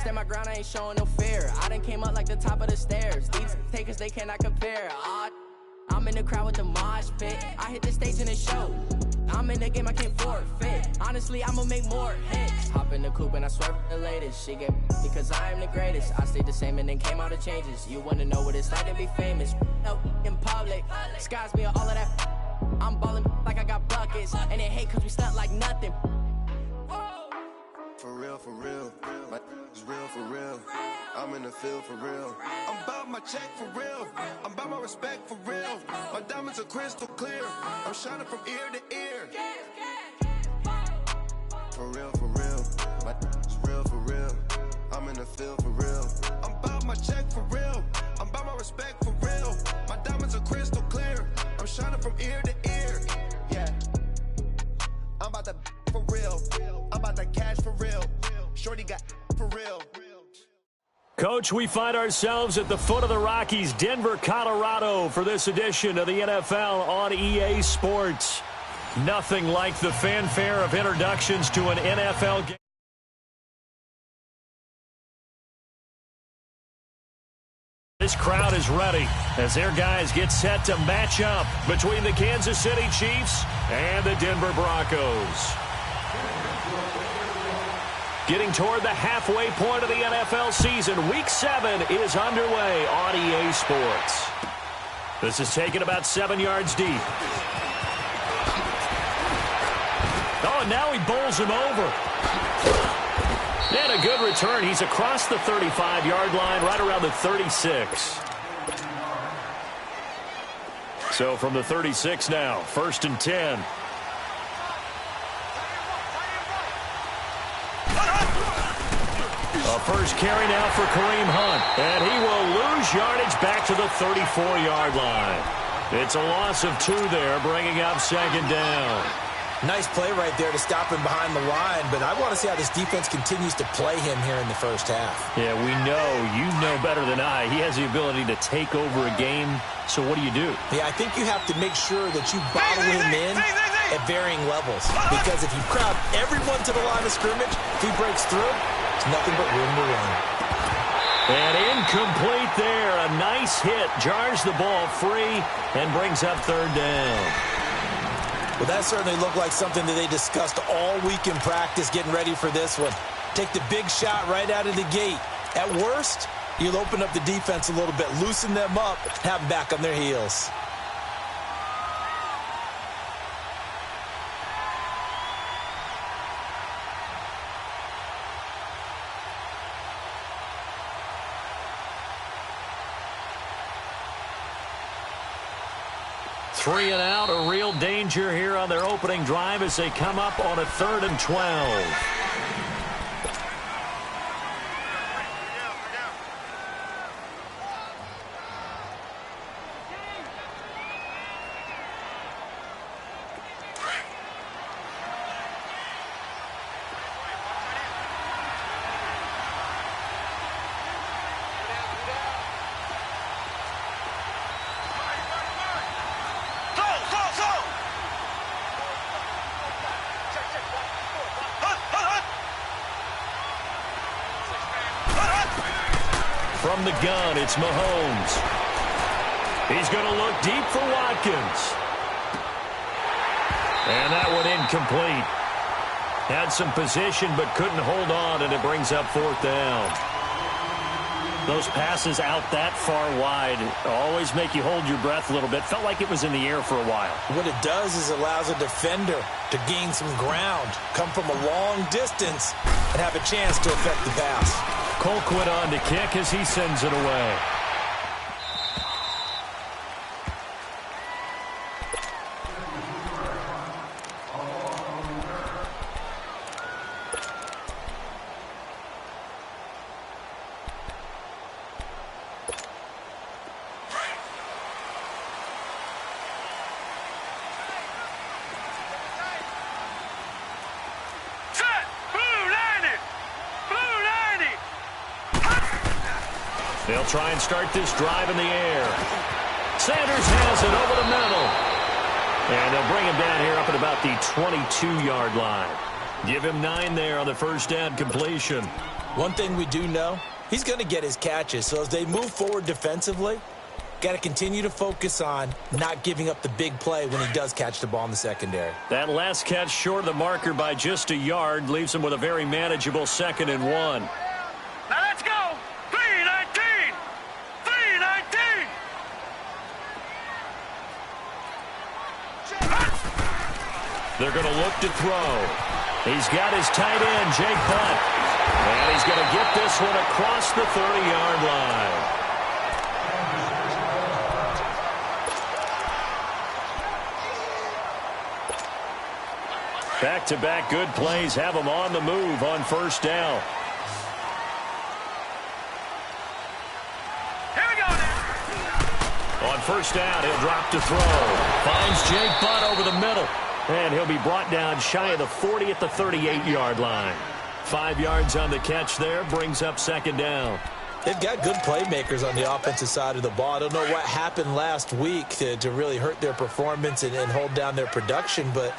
stand my ground, I ain't showing no fear. I done came up like the top of the stairs. These takers, they cannot compare. I'm in the crowd with the mosh pit. I hit the stage in the show. I'm in the game, I can't forfeit. Honestly, I'ma make more hits. Hop in the coupe and I swerve for the latest. She get because I am the greatest. I stayed the same and then came out of changes. You wanna know what it's like to be famous? No, in public, skies me all of that. I'm ballin' like I got buckets. And they hate cause we stunt like nothing. For real, my is real for real. I'm in the field for real. I'm about my check for real. I'm about my respect for real. My diamonds are crystal clear. I'm shining from ear to ear. For real, my is real for real. I'm in the field for real. I'm about my check for real. I'm about my respect for real. My diamonds are crystal clear. I'm shining from ear to ear. Yeah. I'm about to for real. I'm about to cash for real. Shorty got for real. Coach, we find ourselves at the foot of the Rockies, Denver, Colorado, for this edition of the NFL on EA Sports. Nothing like the fanfare of introductions to an NFL game. This crowd is ready as their guys get set to match up between the Kansas City Chiefs and the Denver Broncos. Getting toward the halfway point of the NFL season, Week 7 is underway on EA Sports. This is taken about 7 yards deep. Oh, and now he bowls him over. And a good return. He's across the 35-yard line, right around the 36. So from the 36 now, 1st and 10. A first carry now for Kareem Hunt. And he will lose yardage back to the 34-yard line. It's a loss of 2 there, bringing up 2nd down. Nice play right there to stop him behind the line, but I want to see how this defense continues to play him here in the first half. Yeah, we know. You know better than I. He has the ability to take over a game, so what do? Yeah, I think you have to make sure that you bottle him in at varying levels, because if you crowd everyone to the line of scrimmage, if he breaks through, it's nothing but room to run. And incomplete there. A nice hit. Jars the ball free and brings up 3rd down. Well, that certainly looked like something that they discussed all week in practice getting ready for this one. Take the big shot right out of the gate. At worst, you'll open up the defense a little bit, loosen them up, have them back on their heels. Three and out, a real danger here on their opening drive as they come up on a 3rd and 12. From the gun, it's Mahomes. He's going to look deep for Watkins. And that one incomplete. Had some position but couldn't hold on, and it brings up 4th down. Those passes out that far wide always make you hold your breath a little bit. Felt like it was in the air for a while. What it does is allows a defender to gain some ground, come from a long distance, and have a chance to affect the pass. Colquitt on to kick as he sends it away. They'll try and start this drive in the air. Sanders has it over the middle. And they'll bring him down here up at about the 22-yard line. Give him 9 there on the first down completion. One thing we do know, he's going to get his catches. So as they move forward defensively, got to continue to focus on not giving up the big play when he does catch the ball in the secondary. That last catch short of the marker by just a yard leaves him with a very manageable 2nd and 1. Now let's go. 3-19. 3-19. They're going to look to throw. He's got his tight end, Jake Butt. And he's going to get this one across the 30-yard line. Back-to-back good plays have him on the move on first down. Here we go now. On first down, he'll drop to throw. Finds Jake Butt over the middle. And he'll be brought down shy of the 40 at the 38-yard line. 5 yards on the catch there, brings up 2nd down. They've got good playmakers on the offensive side of the ball. I don't know what happened last week to really hurt their performance and hold down their production, but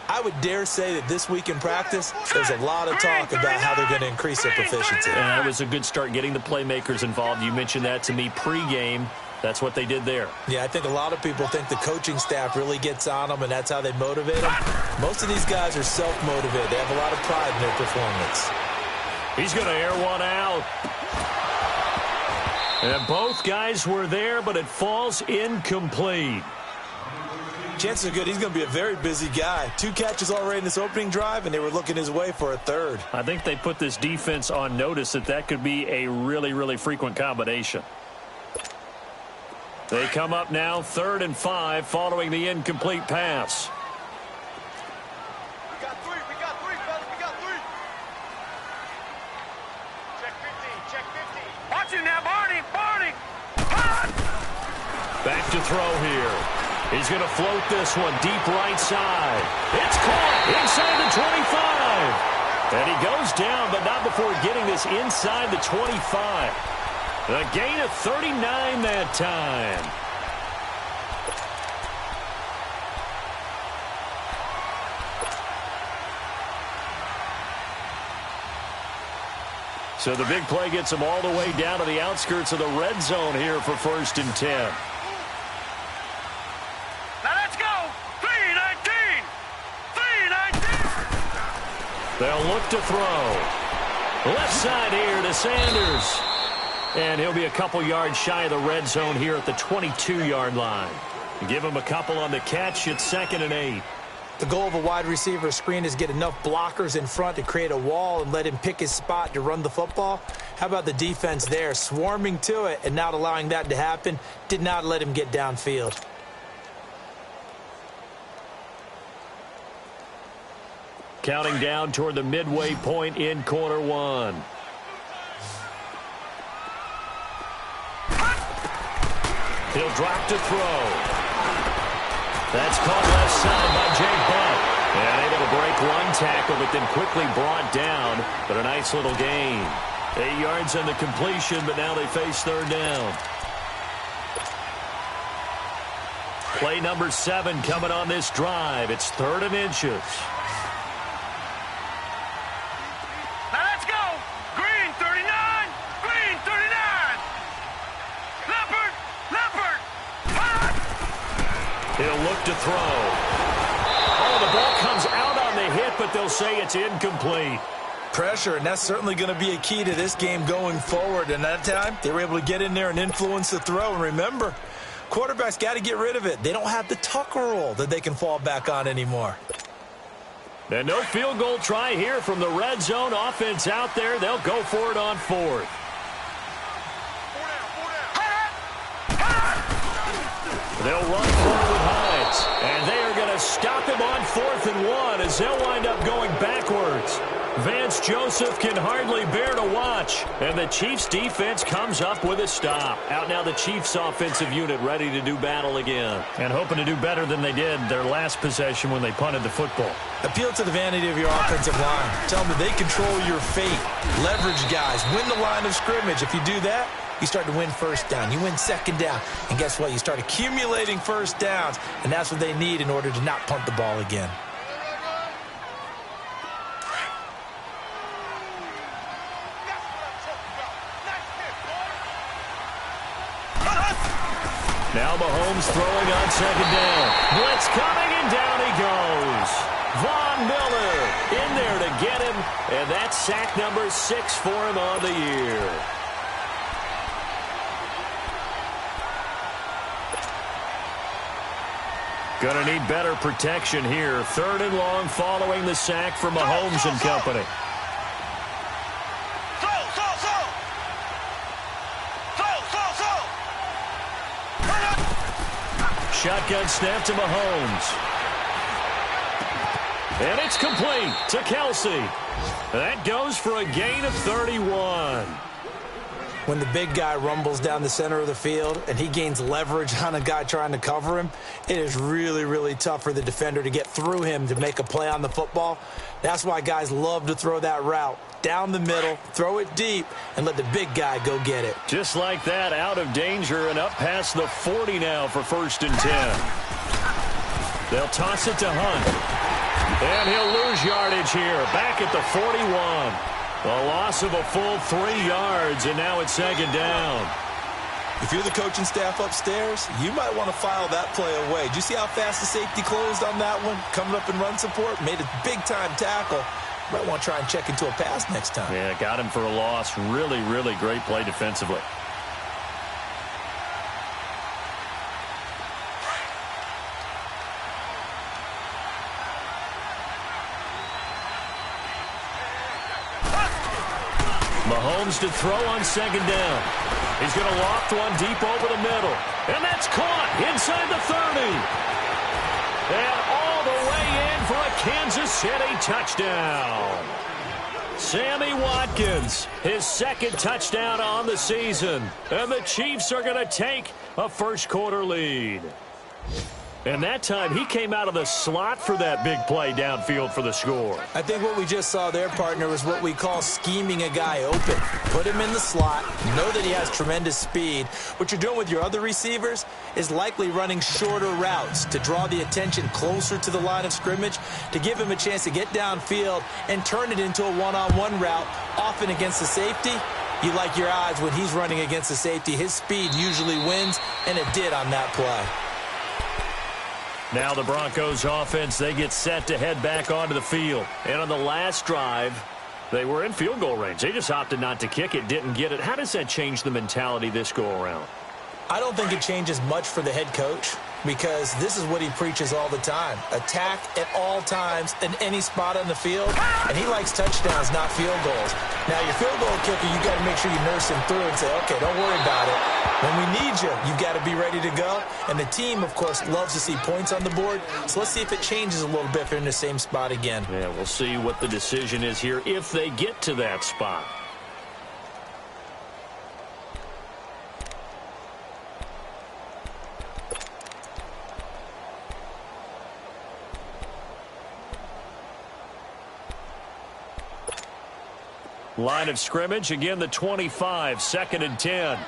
I would dare say that this week in practice, there's a lot of talk about how they're going to increase their proficiency. And it was a good start getting the playmakers involved. You mentioned that to me pregame. That's what they did there. Yeah, I think a lot of people think the coaching staff really gets on them, and that's how they motivate them. Most of these guys are self-motivated. They have a lot of pride in their performance. He's going to air one out. And both guys were there, but it falls incomplete. Chances are good he's going to be a very busy guy. 2 catches already in this opening drive, and they were looking his way for a 3rd. I think they put this defense on notice that could be a really, really frequent combination. They come up now 3rd and 5 following the incomplete pass. We got 3, fellas, we got 3. Check 15, check 15. Watch it now, Barney. Back to throw here. He's going to float this one deep right side. It's caught inside the 25. And he goes down, but not before getting this inside the 25. A gain of 39 that time. So the big play gets him all the way down to the outskirts of the red zone here for 1st and 10. Now let's go. 3-19. 3-19. They'll look to throw. Left side here to Sanders. And he'll be a couple yards shy of the red zone here at the 22-yard line. Give him a couple on the catch. It's 2nd and 8. The goal of a wide receiver screen is get enough blockers in front to create a wall and let him pick his spot to run the football. How about the defense there, swarming to it and not allowing that to happen? Did not let him get downfield. Counting down toward the midway point in quarter 1. He'll drop to throw. That's caught left side by Jake Butt. And able to break one tackle, but then quickly brought down. But a nice little gain. 8 yards on the completion, but now they face 3rd down. Play number 7 coming on this drive. It's 3rd and inches. Now let's go. Green 39. Green 39. Leopard. He'll look to throw. Oh, the ball comes out on the hit, but they'll say it's incomplete. Pressure, and that's certainly going to be a key to this game going forward. And that time, they were able to get in there and influence the throw. And remember, quarterbacks got to get rid of it. They don't have the Tucker rule that they can fall back on anymore. And no field goal try here from the red zone. Offense out there. They'll go for it on 4th. They'll run forward with Hines. And they are going to stop him on 4th and 1 as they'll wind up going backwards. Vance Joseph can hardly bear to watch. And the Chiefs defense comes up with a stop. Out now the Chiefs offensive unit ready to do battle again. And hoping to do better than they did their last possession when they punted the football. Appeal to the vanity of your offensive line. Tell them that they control your fate. Leverage guys. Win the line of scrimmage. If you do that, you start to win 1st down. You win 2nd down. And guess what? You start accumulating 1st downs. And that's what they need in order to not punt the ball again. Now Mahomes throwing on second down. Blitz coming, and down he goes. Von Miller in there to get him, and that's sack number 6 for him on the year. Going to need better protection here. 3rd and long following the sack from Mahomes and company. Shotgun snap to Mahomes. And it's complete to Kelsey. That goes for a gain of 31. When the big guy rumbles down the center of the field and he gains leverage on a guy trying to cover him, it is really, really tough for the defender to get through him to make a play on the football. That's why guys love to throw that route down the middle, throw it deep, and let the big guy go get it. Just like that, out of danger and up past the 40 now for 1st and 10. They'll toss it to Hunt. And he'll lose yardage here, back at the 41. A loss of a full 3 yards, and now it's 2nd down. If you're the coaching staff upstairs, you might want to file that play away. Did you see how fast the safety closed on that one? Coming up in run support, made a big-time tackle. Might want to try and check into a pass next time. Yeah, got him for a loss. Really, really great play defensively. Mahomes to throw on 2nd down. He's going to loft one deep over the middle. And that's caught inside the 30. And all the way in for a Kansas City touchdown. Sammy Watkins, his 2nd touchdown on the season. And the Chiefs are going to take a first-quarter lead. And that time, he came out of the slot for that big play downfield for the score. I think what we just saw there, partner, was what we call scheming a guy open. Put him in the slot, know that he has tremendous speed. What you're doing with your other receivers is likely running shorter routes to draw the attention closer to the line of scrimmage, to give him a chance to get downfield and turn it into a one-on-one route, often against the safety. You like your odds when he's running against the safety. His speed usually wins, and it did on that play. Now the Broncos offense, they get set to head back onto the field. And on the last drive, they were in field goal range. They just opted not to kick it, didn't get it. How does that change the mentality this go-around? I don't think it changes much for the head coach, because this is what he preaches all the time. Attack at all times in any spot on the field, and he likes touchdowns, not field goals. Now, your field goal kicker, you got to make sure you nurse him through and say, okay, don't worry about it. When we need you, you've got to be ready to go. And the team, of course, loves to see points on the board. So let's see if it changes a little bit if they're in the same spot again. Yeah, we'll see what the decision is here if they get to that spot. Line of scrimmage, again the 25, 2nd and 10.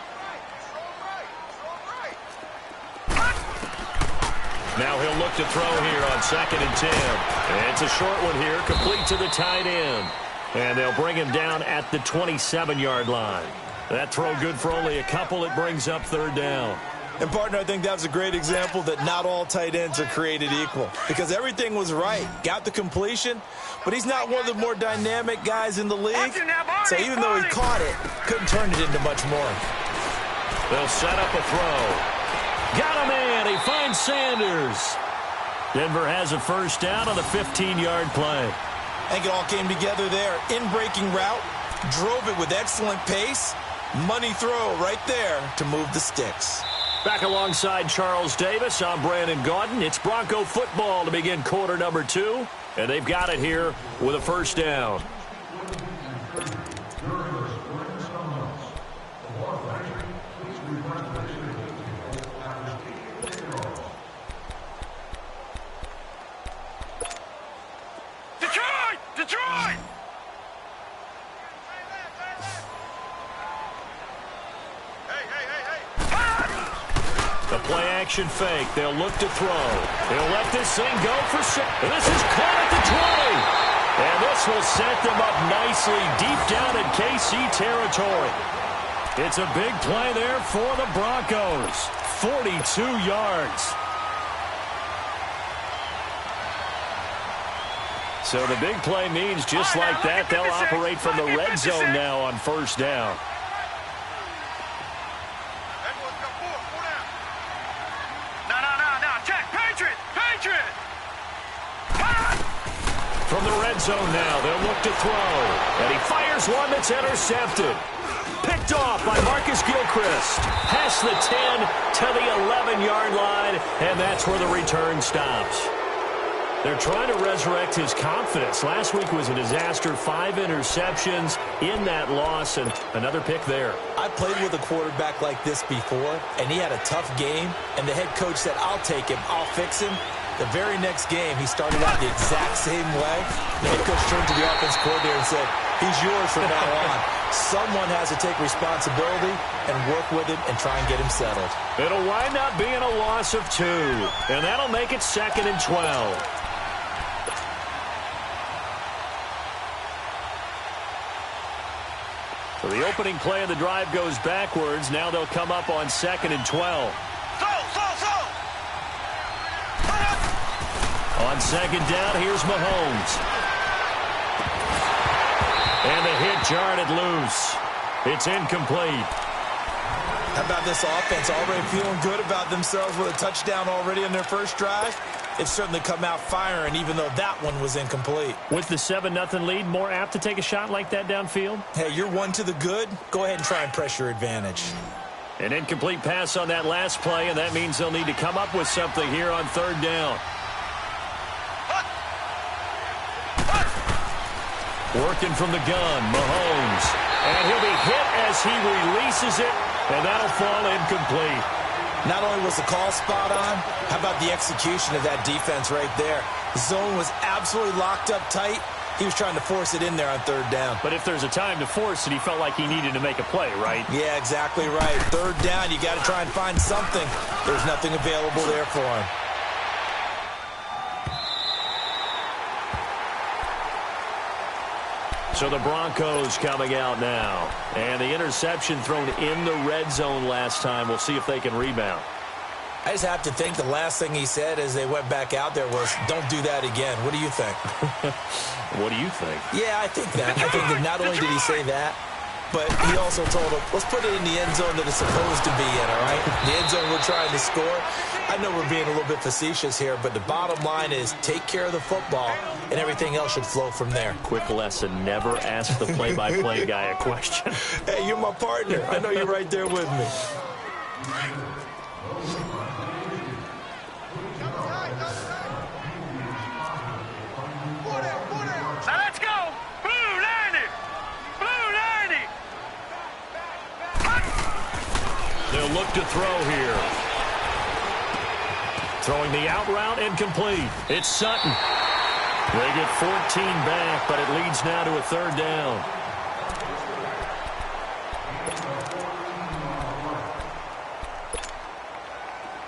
Now he'll look to throw here on 2nd and 10. And it's a short one here, complete to the tight end. And they'll bring him down at the 27-yard line. That throw good for only a couple. It brings up 3rd down. And, partner, I think that was a great example that not all tight ends are created equal, because everything was right. Got the completion, but he's not one of the more dynamic guys in the league. So even though he caught it, couldn't turn it into much more. They'll set up a throw. Got a man. He finds Sanders. Denver has a first down on the 15-yard play. I think it all came together there. In-breaking route, drove it with excellent pace. Money throw right there to move the sticks. Back alongside Charles Davis, I'm Brandon Gaudin. It's Bronco football to begin quarter number 2. And they've got it here with a first down. Detroit! Detroit! The play-action fake. They'll look to throw. He'll let this thing go for 6. And this is caught at the 20. And this will set them up nicely deep down in KC territory. It's a big play there for the Broncos. 42 yards. So the big play means just like that, they'll operate from the red zone now on first down. From the red zone now, they'll look to throw. And he fires one that's intercepted. Picked off by Marcus Gilchrist. Past the 10 to the 11-yard line, and that's where the return stops. They're trying to resurrect his confidence. Last week was a disaster. 5 interceptions in that loss, and another pick there. I played with a quarterback like this before, and he had a tough game, and the head coach said, I'll take him, I'll fix him. The very next game, he started out the exact same way. The head coach turned to the offense coordinator and said, he's yours from now on. Someone has to take responsibility and work with him and try and get him settled. It'll wind up being a loss of 2, and that'll make it 2nd and 12. So the opening play of the drive goes backwards. Now they'll come up on 2nd and 12. On 2nd down, here's Mahomes. And the hit jarred it loose. It's incomplete. How about this offense already feeling good about themselves with a touchdown already in their first drive? It's certainly come out firing, even though that one was incomplete. With the 7-0 lead, more apt to take a shot like that downfield? Hey, you're one to the good. Go ahead and try and press your advantage. An incomplete pass on that last play, and that means they'll need to come up with something here on 3rd down. Working from the gun, Mahomes. And he'll be hit as he releases it, and that'll fall incomplete. Not only was the call spot on, how about the execution of that defense right there? The zone was absolutely locked up tight. He was trying to force it in there on 3rd down. But if there's a time to force it, he felt like he needed to make a play, right? Yeah, exactly right. 3rd down, you got to try and find something. There's nothing available there for him. So the Broncos coming out now. And the interception thrown in the red zone last time. We'll see if they can rebound. I just have to think the last thing he said as they went back out there was, don't do that again. What do you think? What do you think? Yeah, I think that. I think that not only did he say that, but he also told him, let's put it in the end zone that it's supposed to be in, all right? The end zone we're trying to score. I know we're being a little bit facetious here, but the bottom line is take care of the football, and everything else should flow from there. Quick lesson, never ask the play-by-play guy a question. Hey, you're my partner. I know you're right there with me. Now let's go! Blue 90! Blue 90! They'll look to throw here. Throwing the out route incomplete. It's Sutton. They get 14 back, but it leads now to a 3rd down.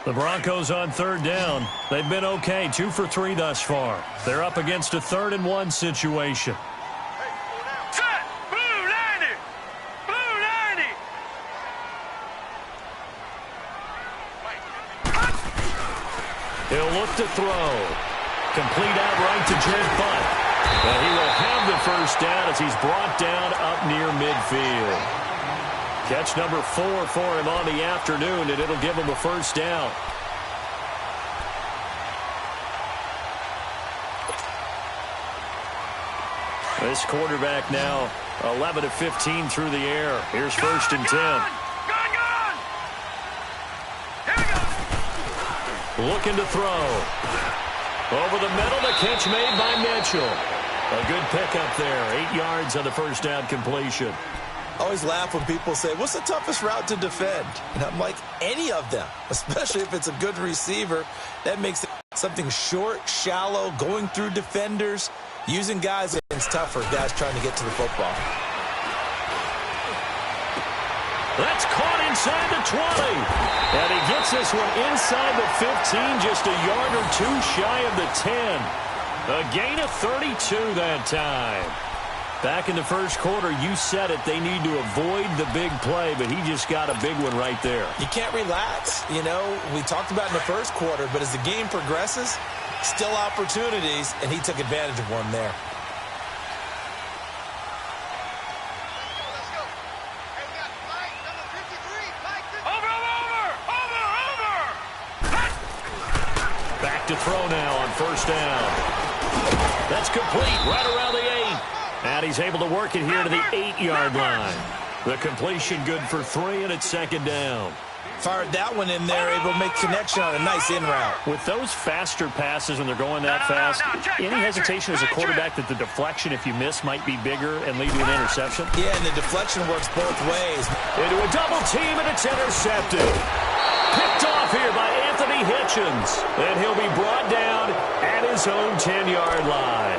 The Broncos on 3rd down. They've been okay, 2 for 3 thus far. They're up against a 3rd and 1 situation. Set! Blue 90! Blue 90! He'll look to throw. Complete out right to Jed Butt. And he will have the first down as he's brought down up near midfield. Catch number 4 for him on the afternoon, and it'll give him a first down. This quarterback now 11 of 15 through the air. Here's 1st and 10. Looking to throw. Over the middle, the catch made by Mitchell. A good pickup there. 8 yards on the first down completion. I always laugh when people say, what's the toughest route to defend? And I'm like, any of them, especially if it's a good receiver. That makes it something short, shallow, going through defenders, using guys against tougher guys trying to get to the football. That's caught inside the 20. And he gets this one inside the 15, just a yard or 2 shy of the 10. A gain of 32 that time. Back in the first quarter, you said it, they need to avoid the big play, but he just got a big one right there. You can't relax. You know, we talked about in the first quarter, but as the game progresses, still opportunities, and he took advantage of one there. Back to throw now on first down. That's complete right around the 8. And he's able to work it here to the 8-yard line. The completion good for 3, and it's second down. Fired that one in there, able to make connection on a nice in route. With those faster passes when they're going that fast, any hesitation as a quarterback that the deflection, if you miss, might be bigger and lead to an interception? Yeah, and the deflection works both ways. Into a double team, and it's intercepted. Picked off here by Anthony Hitchens. And he'll be brought down at his own 10-yard line.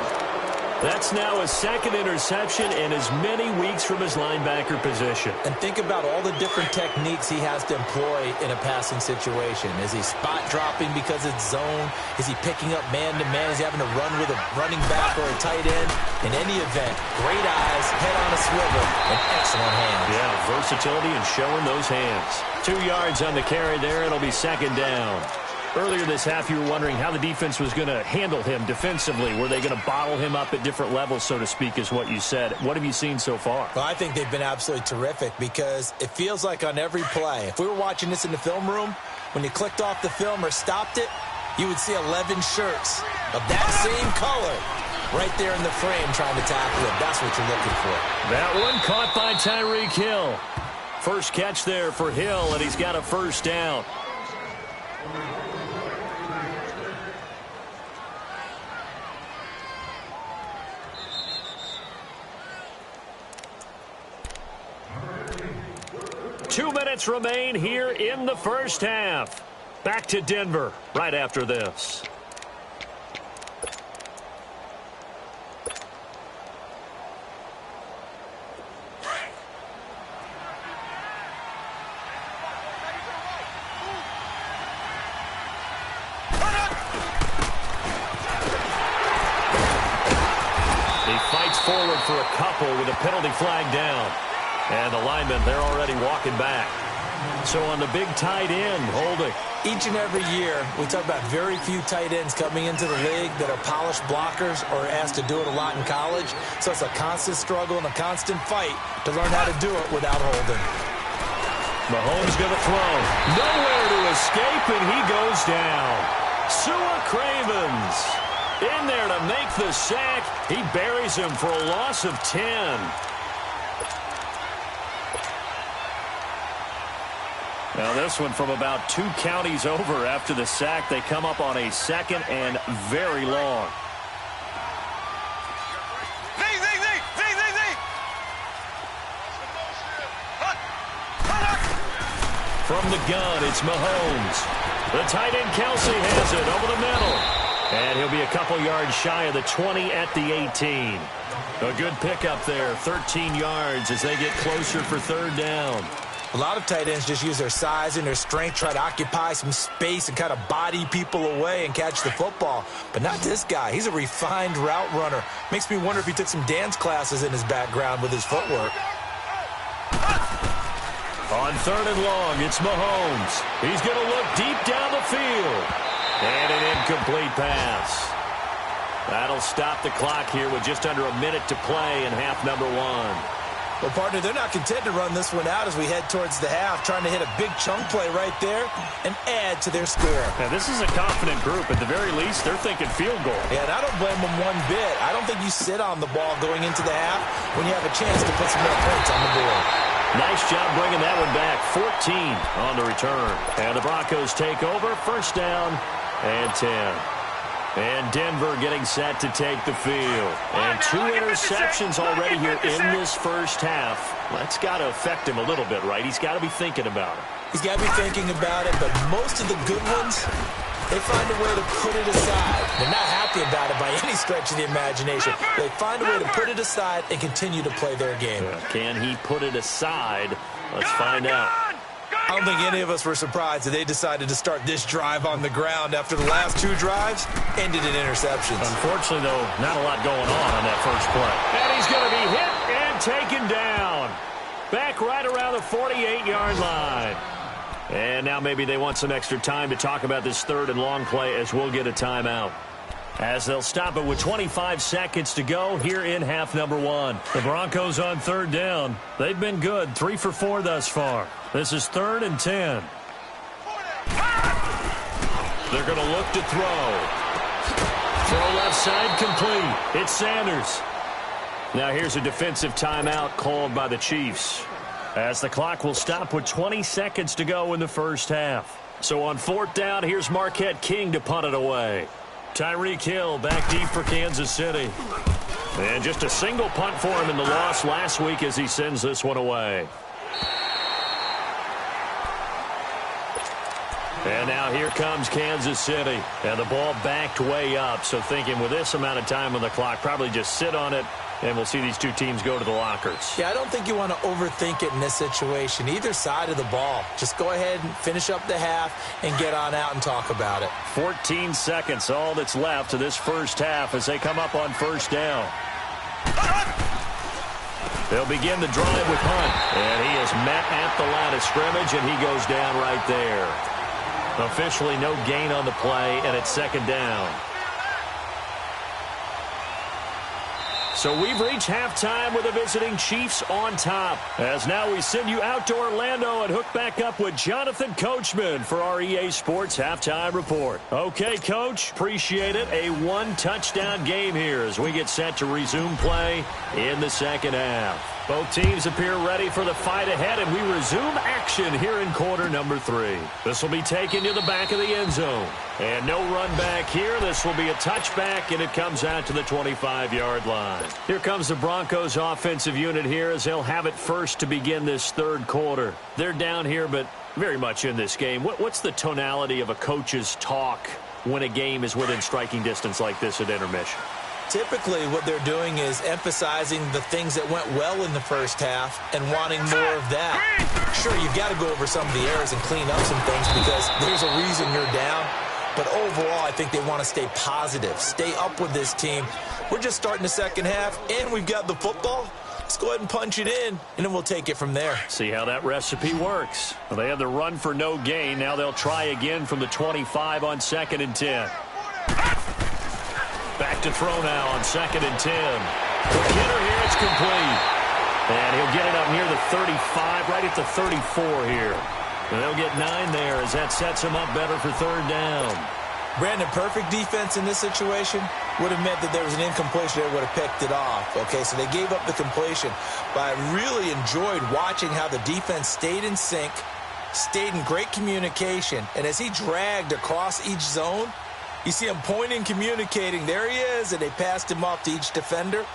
That's now a second interception in as many weeks from his linebacker position. And think about all the different techniques he has to employ in a passing situation. Is he spot dropping because it's zone? Is he picking up man-to-man? Is he having to run with a running back or a tight end? In any event, great eyes, head on a swivel, and excellent hands. Yeah, versatility and showing those hands. 2 yards on the carry there. It'll be second down. Earlier this half, you were wondering how the defense was going to handle him defensively. Were they going to bottle him up at different levels, so to speak, is what you said. What have you seen so far? Well, I think they've been absolutely terrific because it feels like on every play, if we were watching this in the film room, when you clicked off the film or stopped it, you would see 11 shirts of that same color right there in the frame trying to tackle him. That's what you're looking for. That one caught by Tyreek Hill. First catch there for Hill, and he's got a first down. Two minutes remain here in the first half. Back to Denver right after this. He fights forward for a couple with a penalty flag down. And the linemen, they're already walking back. So on the big tight end, holding. Each and every year, we talk about very few tight ends coming into the league that are polished blockers or asked to do it a lot in college. So it's a constant struggle and a constant fight to learn how to do it without holding. Mahomes going to throw. Nowhere to escape, and he goes down. Sua Cravens in there to make the sack. He buries him for a loss of 10. Now this one from about 2 counties over after the sack. They come up on a second and very long. From the gun, it's Mahomes. The tight end Kelsey has it over the middle. And he'll be a couple yards shy of the 20 at the 18. A good pickup there, 13 yards as they get closer for third down. A lot of tight ends just use their size and their strength, try to occupy some space and kind of body people away and catch the football. But not this guy. He's a refined route runner. Makes me wonder if he took some dance classes in his background with his footwork. On third and long, it's Mahomes. He's going to look deep down the field. And an incomplete pass. That'll stop the clock here with just under a minute to play in half number 1. Well, partner, they're not content to run this one out as we head towards the half, trying to hit a big chunk play right there and add to their score. Now, this is a confident group. At the very least, they're thinking field goal. Yeah, and I don't blame them one bit. I don't think you sit on the ball going into the half when you have a chance to put some more points on the board. Nice job bringing that one back. 14 on the return. And the Broncos take over. First down and 10. And Denver getting set to take the field. And 2 interceptions already here in this first half. That's got to affect him a little bit, right? He's got to be thinking about it. He's got to be thinking about it, but most of the good ones, they find a way to put it aside. They're not happy about it by any stretch of the imagination. They find a way to put it aside and continue to play their game. Can he put it aside? Let's find out. I don't think any of us were surprised that they decided to start this drive on the ground after the last 2 drives ended in interceptions. Unfortunately, though, not a lot going on that first play. And he's going to be hit and taken down. Back right around the 48-yard line. And now maybe they want some extra time to talk about this 3rd and long play as we'll get a timeout. As they'll stop it with 25 seconds to go here in half number 1. The Broncos on 3rd down. They've been good, 3 for 4 thus far. This is 3rd and 10. They're going to look to throw. Throw left side complete. It's Sanders. Now here's a defensive timeout called by the Chiefs, as the clock will stop with 20 seconds to go in the first half. So on 4th down, here's Marquette King to punt it away. Tyreek Hill back deep for Kansas City. And just a single punt for him in the loss last week as he sends this one away. And now here comes Kansas City. And the ball backed way up. So thinking with this amount of time on the clock, probably just sit on it. And we'll see these two teams go to the lockers. Yeah, I don't think you want to overthink it in this situation. Either side of the ball. Just go ahead and finish up the half and get on out and talk about it. 14 seconds, all that's left to this first half as they come up on 1st down. They'll begin the drive with Hunt. And he is met at the line of scrimmage, and he goes down right there. Officially no gain on the play, and it's 2nd down. So we've reached halftime with the visiting Chiefs on top. As now we send you out to Orlando and hook back up with Jonathan Coachman for our EA Sports Halftime Report. Okay, Coach, appreciate it. A 1-touchdown game here as we get set to resume play in the 2nd half. Both teams appear ready for the fight ahead, and we resume action here in quarter number 3. This will be taken to the back of the end zone. And no run back here. This will be a touchback, and it comes out to the 25-yard line. Here comes the Broncos offensive unit here as they'll have it first to begin this 3rd quarter. They're down here, but very much in this game. What's the tonality of a coach's talk when a game is within striking distance like this at intermission? Typically, what they're doing is emphasizing the things that went well in the first half and wanting more of that. Sure, you've got to go over some of the errors and clean up some things because there's a reason you're down. But overall, I think they want to stay positive, stay up with this team. We're just starting the 2nd half, and we've got the football. Let's go ahead and punch it in, and then we'll take it from there. See how that recipe works. Well, they have the run for no gain. Now they'll try again from the 25 on 2nd and 10. Back to throw now on 2nd and 10. The hitter here, it's complete. And he'll get it up near the 35, right at the 34 here. And they'll get 9 there as that sets him up better for 3rd down. Brandon, perfect defense in this situation would have meant that there was an incompletion that would have picked it off. Okay, so they gave up the completion. But I really enjoyed watching how the defense stayed in sync, stayed in great communication. And as he dragged across each zone, you see him pointing, communicating. There he is, and they passed him off to each defender.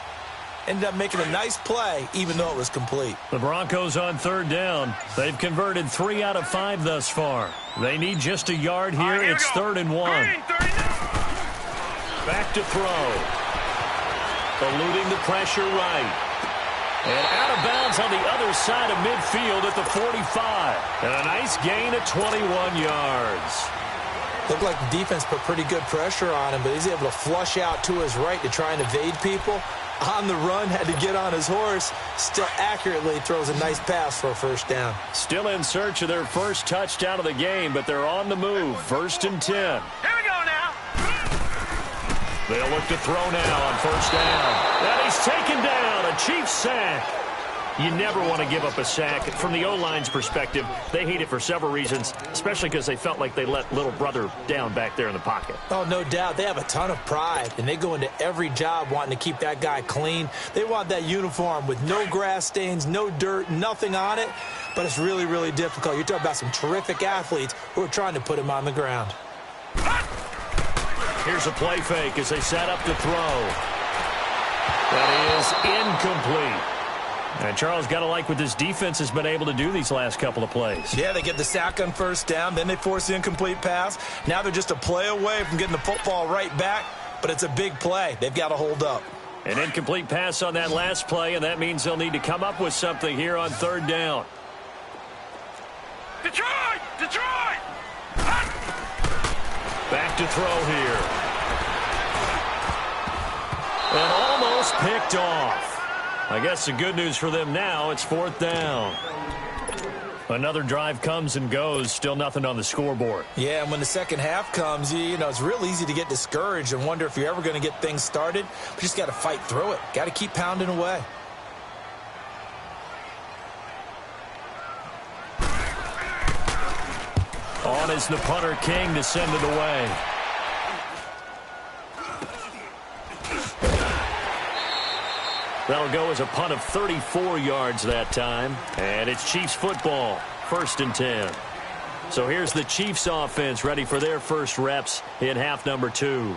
Ended up making a nice play, even though it was complete. The Broncos on 3rd down. They've converted 3 out of 5 thus far. They need just a yard here. It's 3rd and 1. Back to throw. Eluding the pressure right. And out of bounds on the other side of midfield at the 45. And a nice gain of 21 yards. Looked like the defense put pretty good pressure on him, but he's able to flush out to his right to try and evade people. On the run, had to get on his horse. Still accurately throws a nice pass for a 1st down. Still in search of their first touchdown of the game, but they're on the move. 1st and 10. Here we go now. They'll look to throw now on 1st down. And he's taken down. A Chiefs sack. You never want to give up a sack. From the O-line's perspective, they hate it for several reasons, especially because they felt like they let little brother down back there in the pocket. Oh, no doubt. They have a ton of pride, and they go into every job wanting to keep that guy clean. They want that uniform with no grass stains, no dirt, nothing on it, but it's really, really difficult. You're talking about some terrific athletes who are trying to put him on the ground. Here's a play fake as they set up to throw. That is incomplete. And Charles, got to like what this defense has been able to do these last couple of plays. Yeah, they get the sack on 1st down, then they force the incomplete pass. Now they're just a play away from getting the football right back, but it's a big play. They've got to hold up. An incomplete pass on that last play, and that means they'll need to come up with something here on 3rd down. Detroit! Detroit! Back to throw here. And almost picked off. I guess the good news for them now, it's 4th down. Another drive comes and goes, still nothing on the scoreboard. Yeah, and when the second half comes, you know, it's real easy to get discouraged and wonder if you're ever going to get things started. But you just got to fight through it. Got to keep pounding away. On is the punter, King, to send it away. That'll go as a punt of 34 yards that time. And it's Chiefs football, 1st and 10. So here's the Chiefs offense ready for their first reps in half number 2.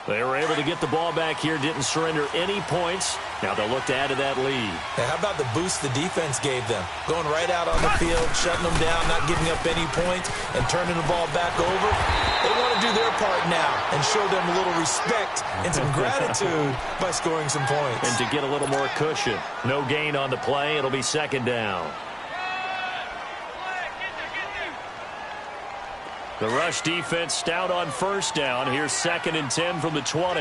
They were able to get the ball back here, didn't surrender any points. Now they'll look to add to that lead. Now, how about the boost the defense gave them? Going right out on the field, shutting them down, not giving up any points, and turning the ball back over. They want to do their part now and show them a little respect and some gratitude by scoring some points. And to get a little more cushion. No gain on the play. It'll be 2nd down. The rush defense stout on 1st down. Here's 2nd and 10 from the 20.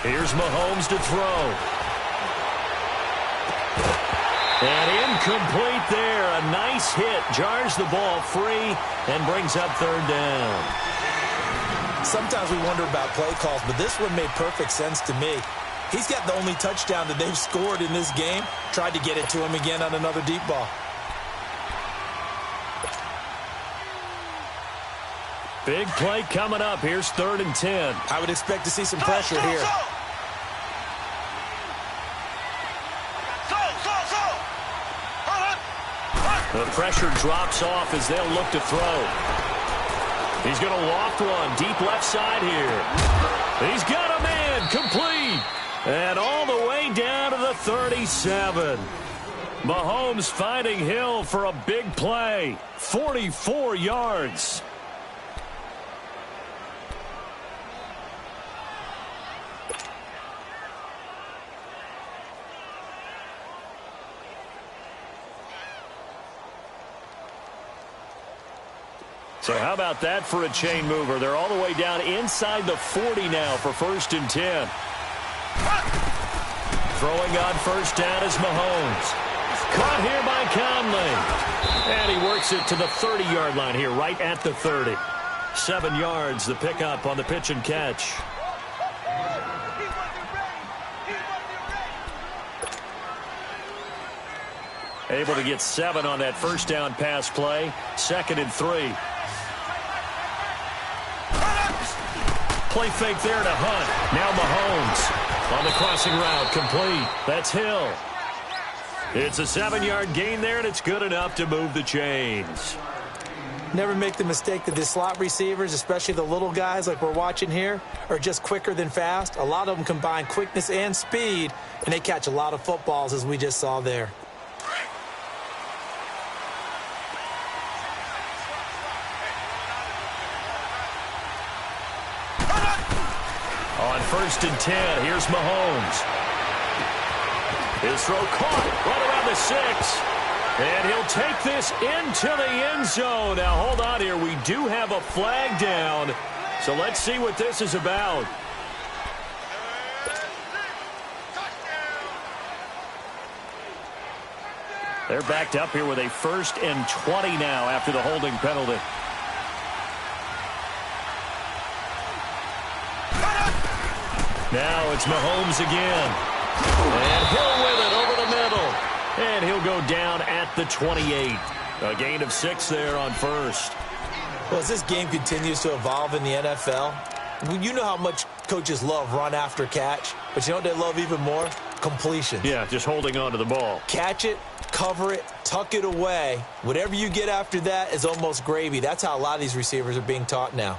Here's Mahomes to throw. And incomplete there. A nice hit. Jars the ball free and brings up 3rd down. Sometimes we wonder about play calls, but this one made perfect sense to me. He's got the only touchdown that they've scored in this game. Tried to get it to him again on another deep ball. Big play coming up. Here's 3rd and 10. I would expect to see some pressure here. The pressure drops off as they'll look to throw. He's going to loft one deep left side here. He's got a man complete. And all the way down to the 37. Mahomes finding Hill for a big play. 44 yards. So how about that for a chain mover? They're all the way down inside the 40 now for 1st and 10. Throwing on 1st down is Mahomes. Caught here by Conley. And he works it to the 30-yard line here, right at the 30. 7 yards, the pickup on the pitch and catch. Able to get 7 on that 1st down pass play. 2nd and 3. Play fake there to Hunt. Now Mahomes on the crossing route, complete. That's Hill. It's a 7-yard gain there, and it's good enough to move the chains. Never make the mistake that the slot receivers, especially the little guys like we're watching here, are just quicker than fast. A lot of them combine quickness and speed, and they catch a lot of footballs, as we just saw there. On 1st and 10, here's Mahomes. His throw caught right around the 6. And he'll take this into the end zone. Now, hold on here. We do have a flag down. So let's see what this is about. They're backed up here with a 1st and 20 now after the holding penalty. Now it's Mahomes again. And Hill with it over the middle. And he'll go down at the 28. A gain of 6 there on 1st. Well, as this game continues to evolve in the NFL, you know how much coaches love run after catch. But you know what they love even more? Completion. Yeah, just holding on to the ball. Catch it, cover it, tuck it away. Whatever you get after that is almost gravy. That's how a lot of these receivers are being taught now.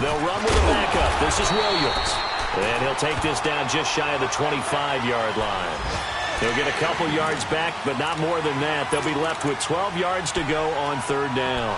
They'll run with a backup. This is Williams. And he'll take this down just shy of the 25-yard line. He'll get a couple yards back, but not more than that. They'll be left with 12 yards to go on 3rd down.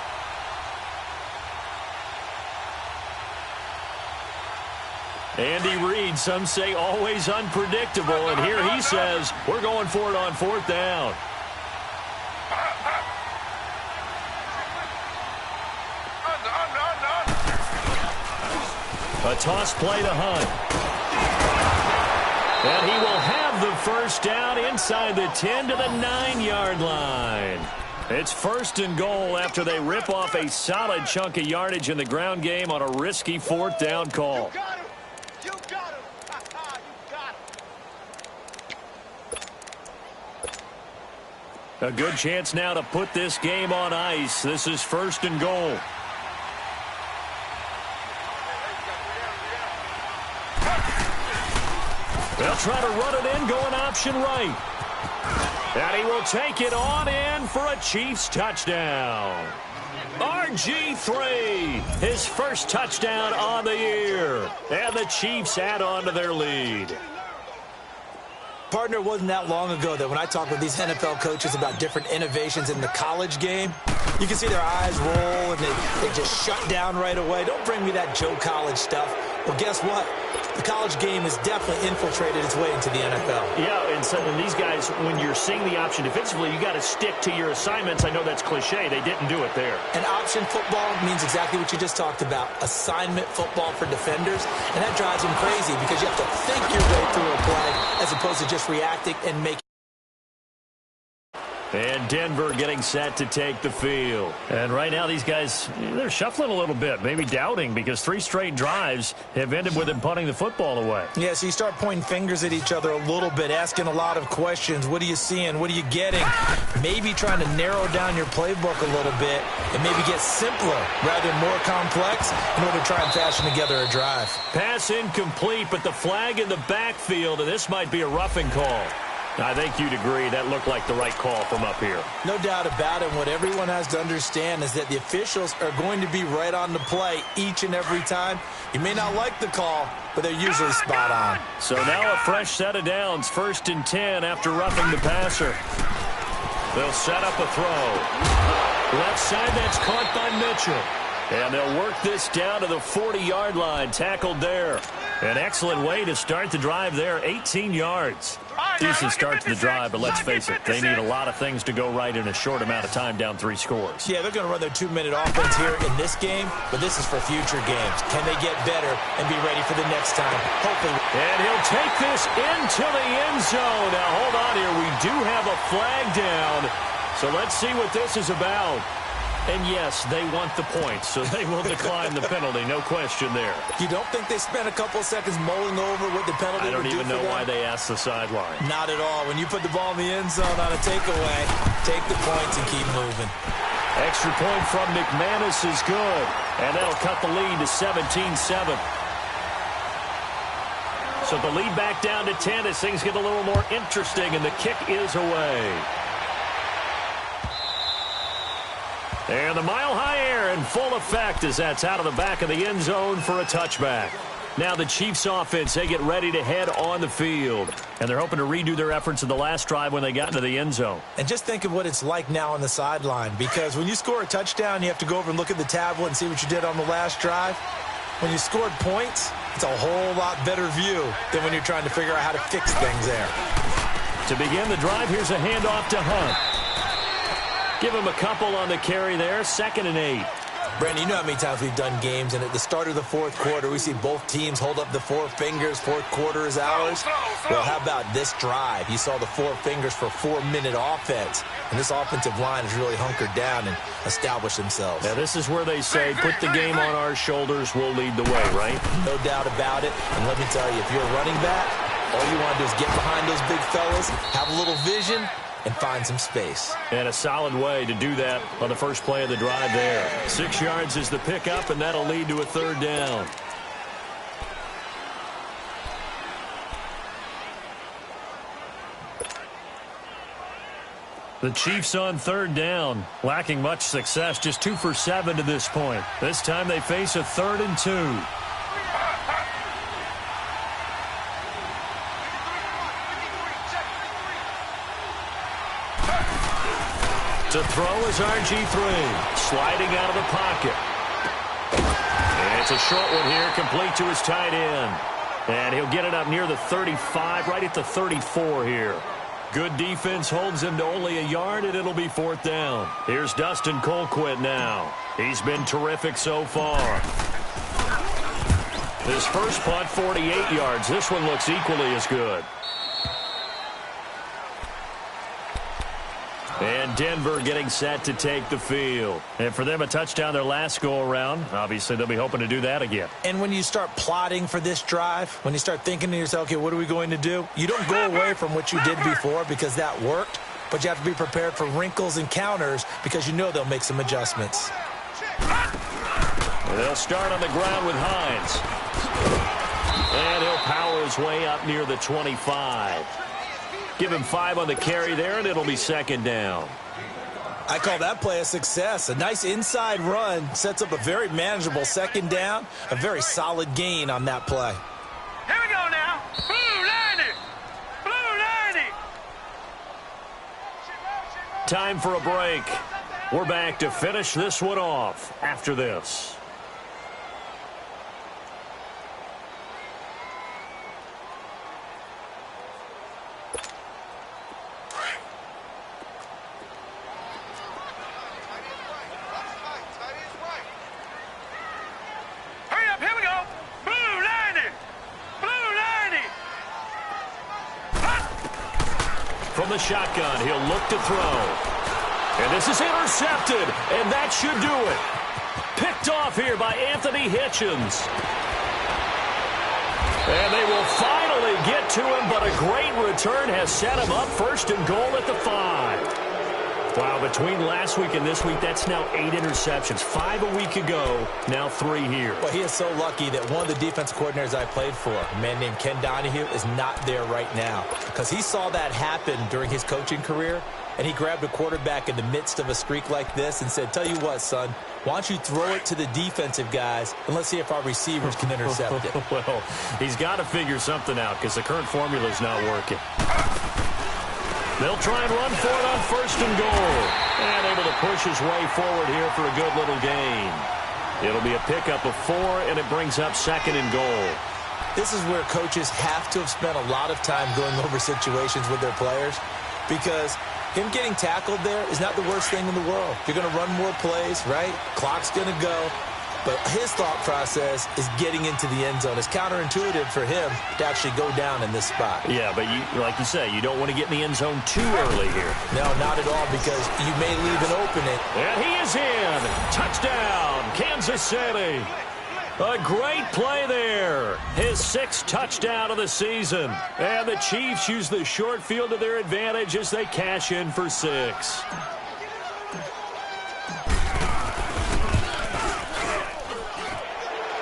Andy Reid, some say always unpredictable, and here he says we're going for it on 4th down. A toss play to Hunt. And he will have the first down inside the 10 to the 9-yard line. It's 1st and goal after they rip off a solid chunk of yardage in the ground game on a risky 4th down call. You got him. You got him. A good chance now to put this game on ice. This is 1st and goal. They'll try to run it in, going option right. And he will take it on in for a Chiefs touchdown. RG3, his first touchdown on the year. And the Chiefs add on to their lead. Partner, it wasn't that long ago that when I talk with these NFL coaches about different innovations in the college game, you can see their eyes roll and they just shut down right away. Don't bring me that Joe College stuff. Well, guess what? The college game has definitely infiltrated its way into the NFL. Yeah, and these guys, when you're seeing the option defensively, you got to stick to your assignments. I know that's cliche. They didn't do it there. And option football means exactly what you just talked about, assignment football for defenders. And that drives them crazy because you have to think your way through a play as opposed to just reacting and making. And Denver getting set to take the field. And right now these guys, they're shuffling a little bit, maybe doubting, because 3 straight drives have ended with them punting the football away. Yeah, so you start pointing fingers at each other a little bit, asking a lot of questions. What are you seeing? What are you getting? Maybe trying to narrow down your playbook a little bit and maybe get simpler rather than more complex in order to try and fashion together a drive. Pass incomplete, but the flag in the backfield, and this might be a roughing call. I think you'd agree that looked like the right call from up here. No doubt about it. What everyone has to understand is that the officials are going to be right on the play each and every time. You may not like the call, but they're usually spot on. So now a fresh set of downs, 1st and 10 after roughing the passer. They'll set up a throw. Left side, that's caught by Mitchell. And they'll work this down to the 40-yard line, tackled there. An excellent way to start the drive there, 18 yards. Decent start to the drive, but let's face it, they need a lot of things to go right in a short amount of time, down 3 scores. Yeah, they're going to run their 2-minute offense here in this game, but this is for future games. Can they get better and be ready for the next time? Hopefully. And he'll take this into the end zone. Now, hold on here. We do have a flag down, so let's see what this is about. And yes, they want the points, so they will decline the penalty, no question there. You don't think they spent a couple of seconds mulling over what the penalty would do for them? I don't even know why they asked the sideline. Not at all. When you put the ball in the end zone on a takeaway, take the points and keep moving. Extra point from McManus is good, and that'll cut the lead to 17-7. So the lead back down to 10 as things get a little more interesting, and the kick is away. And the mile-high air in full effect as that's out of the back of the end zone for a touchback. Now the Chiefs offense, they get ready to head on the field. And they're hoping to redo their efforts in the last drive when they got into the end zone. And just think of what it's like now on the sideline. Because when you score a touchdown, you have to go over and look at the tablet and see what you did on the last drive. When you scored points, it's a whole lot better view than when you're trying to figure out how to fix things there. To begin the drive, here's a handoff to Hunt. Give him a couple on the carry there, 2nd and 8. Brandon, you know how many times we've done games, and at the start of the 4th quarter, we see both teams hold up the 4 fingers, 4th quarter is ours. Well, how about this drive? You saw the 4 fingers for 4-minute offense, and this offensive line has really hunkered down and established themselves. Now, this is where they say, put the game on our shoulders, we'll lead the way, right? No doubt about it, and let me tell you, if you're a running back, all you want to do is get behind those big fellas, have a little vision, and find some space. And a solid way to do that on the first play of the drive there. 6 yards is the pickup, and that'll lead to a 3rd down. The Chiefs on 3rd down, lacking much success, just 2 for 7 to this point. This time they face a 3rd and 2. To throw is RG3, sliding out of the pocket. And it's a short one here, complete to his tight end. And he'll get it up near the 35, right at the 34 here. Good defense holds him to only a yard, and it'll be 4th down. Here's Dustin Colquitt now. He's been terrific so far. His first punt, 48 yards. This one looks equally as good. And Denver getting set to take the field. And for them, a touchdown their last go-around. Obviously, they'll be hoping to do that again. And when you start plotting for this drive, when you start thinking to yourself, okay, what are we going to do? You don't go away from what you did before because that worked, but you have to be prepared for wrinkles and counters because you know they'll make some adjustments. They'll start on the ground with Hines. And he'll power his way up near the 25. Give him 5 on the carry there, and it'll be 2nd down. I call that play a success. A nice inside run sets up a very manageable 2nd down, a very solid gain on that play. Here we go now. Blue 90. Blue 90. Time for a break. We're back to finish this one off after this. From the shotgun, he'll look to throw. And this is intercepted, and that should do it. Picked off here by Anthony Hitchens. And they will finally get to him, but a great return has set him up 1st and goal at the 5. Wow, between last week and this week, that's now 8 interceptions. 5 a week ago, now 3 here. Well, he is so lucky that one of the defense coordinators I played for, a man named Ken Donahue, is not there right now. Because he saw that happen during his coaching career, and he grabbed a quarterback in the midst of a streak like this and said, tell you what, son, why don't you throw it to the defensive guys, and let's see if our receivers can intercept it. Well, he's got to figure something out because the current formula is not working. They'll try and run for it on 1st and goal. And able to push his way forward here for a good little gain. It'll be a pickup of 4, and it brings up 2nd and goal. This is where coaches have to have spent a lot of time going over situations with their players because him getting tackled there is not the worst thing in the world. You're going to run more plays, right? Clock's going to go. But his thought process is getting into the end zone. It's counterintuitive for him to actually go down in this spot. Yeah, but like you say, you don't want to get in the end zone too early here. No, not at all, because you may leave an opening. And he is in. Touchdown, Kansas City. A great play there. His 6th touchdown of the season. And the Chiefs use the short field to their advantage as they cash in for 6.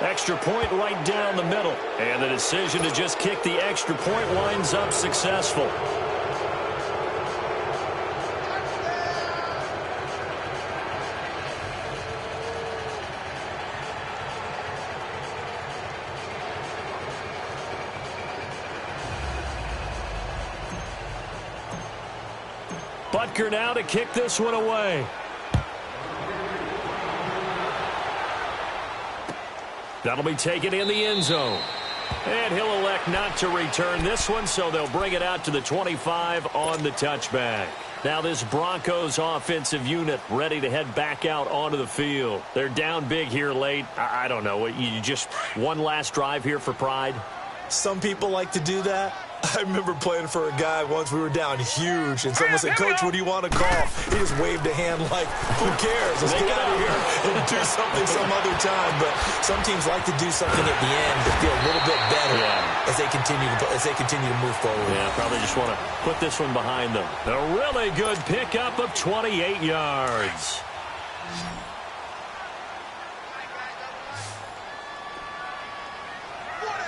Extra point right down the middle. And the decision to just kick the extra point winds up successful. Butker now to kick this one away. That'll be taken in the end zone. And he'll elect not to return this one, so they'll bring it out to the 25 on the touchback. Now this Broncos offensive unit ready to head back out onto the field. They're down big here late. I don't know. You just one last drive here for pride? Some people like to do that. I remember playing for a guy once. We were down huge, and someone said, Coach, what do you want to call? He just waved a hand like, who cares? Let's get out of here and do something some other time. But some teams like to do something at the end to feel a little bit better as they continue to move forward. Yeah, probably just want to put this one behind them. A really good pickup of 28 yards.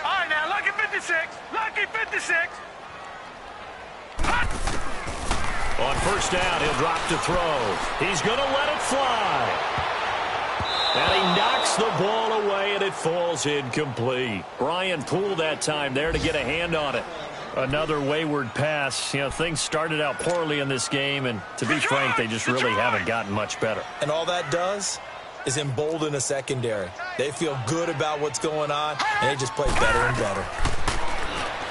All right, now, lucky 56. Lucky 56. On 1st down, he'll drop to throw. He's going to let it fly. And he knocks the ball away, and it falls incomplete. Brian Poole that time there to get a hand on it. Another wayward pass. You know, things started out poorly in this game, and to be frank, they just really haven't gotten much better. And all that does is embolden a secondary. They feel good about what's going on, and they just play better and better.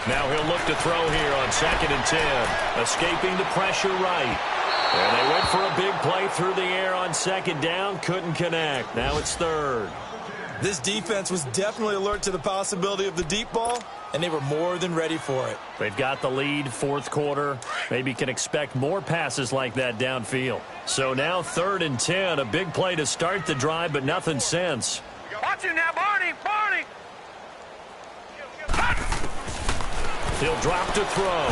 Now he'll look to throw here on 2nd and 10. Escaping the pressure right. And they went for a big play through the air on 2nd down. Couldn't connect. Now it's 3rd. This defense was definitely alert to the possibility of the deep ball, and they were more than ready for it. They've got the lead, 4th quarter. Maybe can expect more passes like that downfield. So now 3rd and 10. A big play to start the drive, but nothing since. Watch him now, Barney! Barney! He'll drop to throw.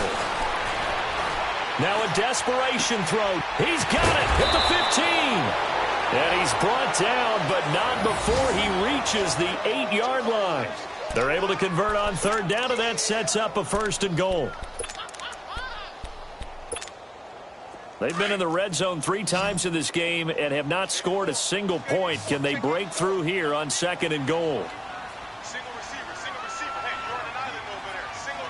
Now a desperation throw. He's got it at the 15. And he's brought down, but not before he reaches the 8-yard line. They're able to convert on 3rd down, and that sets up a 1st and goal. They've been in the red zone 3 times in this game and have not scored a single point. Can they break through here on 2nd and goal? Single receiver, single receiver. Hey, you're on an island over there. Single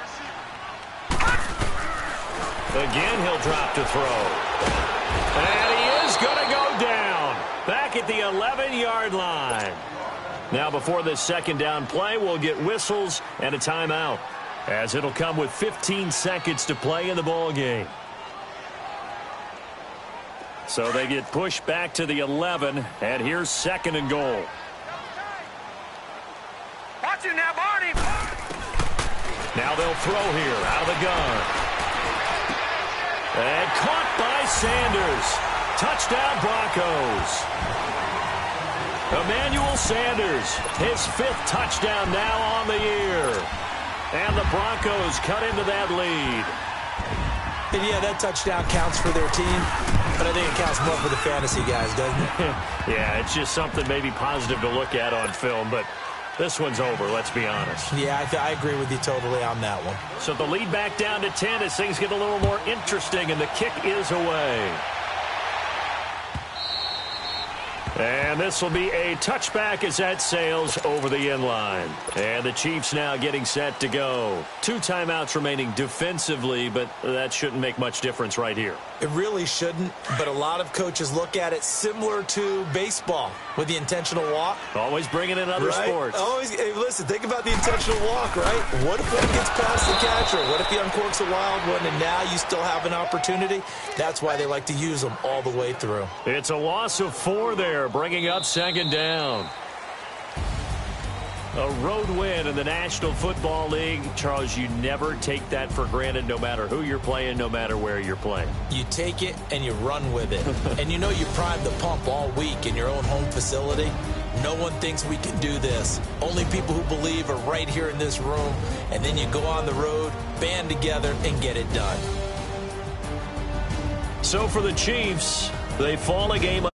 receiver. Again, he'll drop to throw. And he is going to go down. Back at the 11-yard line. Now before this 2nd down play, we'll get whistles and a timeout, as it'll come with 15 seconds to play in the ball game. So they get pushed back to the 11, and here's 2nd and goal. Watch him now, Barney! Now they'll throw here out of the gun. And caught by Sanders. Touchdown Broncos. Emmanuel Sanders, his 5th touchdown now on the year. And the Broncos cut into that lead. And yeah, that touchdown counts for their team, but I think it counts more for the fantasy guys, doesn't it? Yeah, it's just something maybe positive to look at on film, but this one's over, let's be honest. Yeah, I agree with you totally on that one. So the lead back down to 10 as things get a little more interesting, and the kick is away. And this will be a touchback as that sails over the end line. And the Chiefs now getting set to go. 2 timeouts remaining defensively, but that shouldn't make much difference right here. It really shouldn't, but a lot of coaches look at it similar to baseball with the intentional walk. Always bringing in other sports. Always, hey, listen, think about the intentional walk, right? What if one gets past the catcher? What if he uncorks a wild one and now you still have an opportunity? That's why they like to use them all the way through. It's a loss of 4 there, bringing up 2nd down. A road win in the National Football League. Charles, you never take that for granted, no matter who you're playing, no matter where you're playing. You take it and you run with it. And you know you primed the pump all week in your own home facility. No one thinks we can do this. Only people who believe are right here in this room. And then you go on the road, band together, and get it done. So for the Chiefs, they fall a game